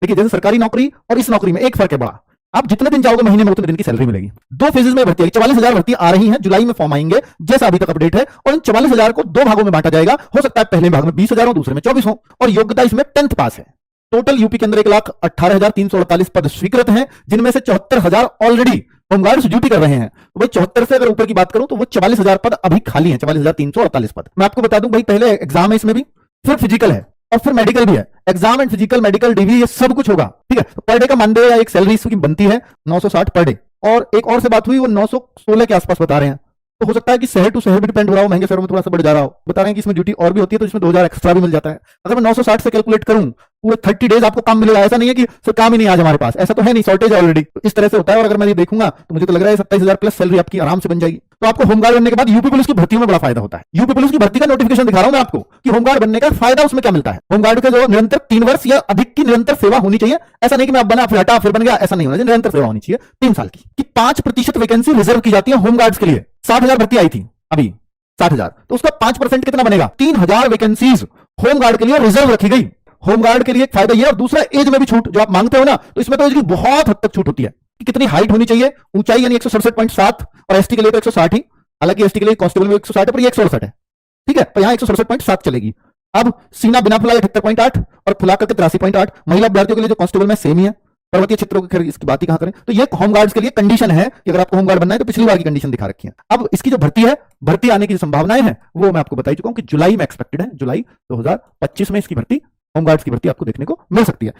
देखिए जैसे सरकारी नौकरी और इस नौकरी में एक फर्क है बड़ा, आप जितने दिन जाओगे महीने में उतने दिन की सैलरी मिलेगी। 2 फेजेस में भर्ती है, 44,000 भर्ती आ रही है, जुलाई में फॉर्म आएंगे जैसा अभी तक अपडेट है, और इन 44,000 को 2 भागों में बांटा जाएगा। हो सकता है पहले भाग में 20,000 हो, दूसरे में 24 हो, और योग्यता इसमें 10th पास है। टोटल यूपी के अंदर 1,18,348 पद स्वीकृत हैं, जिनमें से 74,000 ऑलरेडी होमगार्ड्स ड्यूटी कर रहे हैं। तो भाई 74 से अगर ऊपर की बात करूं तो वो 44,000 पद अभी खाली हैं, 44,348 पद। मैं आपको बता दूं भाई, पहले एग्जाम है इसमें भी, फिर फिजिकल है और फिर मेडिकल भी है। Exam and physical, medical, DV, ये सब कुछ होगा, ठीक है। तो पर डे का मानदेय या एक सैलरी इसकी बनती है 960 पर डे। और एक और से बात हुई, वो 916 के आसपास बता रहे हैं। तो हो सकता है कि शहर टू शहर भी डिपेंड हो रहा हो, महंगे शहरों में थोड़ा सा बढ़ जा रहा हो। बता रहे हैं कि इसमें ड्यूटी और भी होती है तो इसमें 2,000 एक्स्ट्रा भी मिल जाता है। अगर मैं 960 से कैलकुलेट करूं, पूरे 30 डेज आपको काम मिलेगा। ऐसा नहीं है कि सर काम ही नहीं आज हमारे पास, ऐसा तो है नहीं, शॉर्टेज है ऑलरेडी। तो इस तरह से होता है। और अगर मैं ये देखूंगा तो मुझे तो लग रहा है 27,000 प्लस सैलरी आपकी आराम से बन जाएगी। तो आपको होमगार्ड बनने के बाद यूपी पुलिस की भर्तियों में बड़ा फायदा होता है। यूपी पुलिस की भर्ती का नोटिफिकेशन दिखा रहा हूं मैं आपको कि होमगार्ड बनने का फायदा उसमें क्या मिलता है। होमगार्ड का जो निरंतर 3 वर्ष या अधिक की निरंतर सेवा होनी चाहिए। ऐसा नहीं कि मैं अब बना फिर हटा फिर बन गया, ऐसा नहीं होना चाहिए। निरंतर सेवा होनी चाहिए 3 साल की। कि 5% वैकेंसी रिजर्व की जाती है होमगार्ड्स के लिए। 60,000 भर्ती आई थी अभी, 60,000, तो उसका 5% कितना बनेगा? 3,000 वैकेंसीज होमगार्ड के लिए रिजर्व रखी गई। होमगार्ड के लिए एक फायदा ये, और दूसरा एज में भी छूट जो आप मांगते हो ना, तो इसमें तो एज की बहुत हद तक छूट होती है। कि कितनी हाइट होनी चाहिए, ऊंचाई यानी 167.7, और एसटी के लिए तो 160 ही। हालांकि एसटी के लिए कांस्टेबल में 160 है, पर ये 168 है, ठीक है। तो यहां 167.7 चलेगी। अब सीना बिना फुलाए 78.8 और फुला करके 83.8। महिला अभ्यर्थियों के लिए जो कांस्टेबल में सेम ही है। पर्वतीय क्षेत्रों की इसकी बात ही कहां करें। तो ये होमगार्ड्स के लिए कंडीशन है कि अगर आपको होमगार्ड बनना है तो पिछली बार की कंडीशन दिखा रखी है। अब इसकी जो भर्ती है, भर्ती आने की संभावनाएं हैं वो मैं आपको बता चुका हूं कि जुलाई में एक्सपेक्टेड है। जुलाई 2025 में इसकी भर्ती, होमगार्ड्स की भर्ती आपको देखने को मिल सकती है।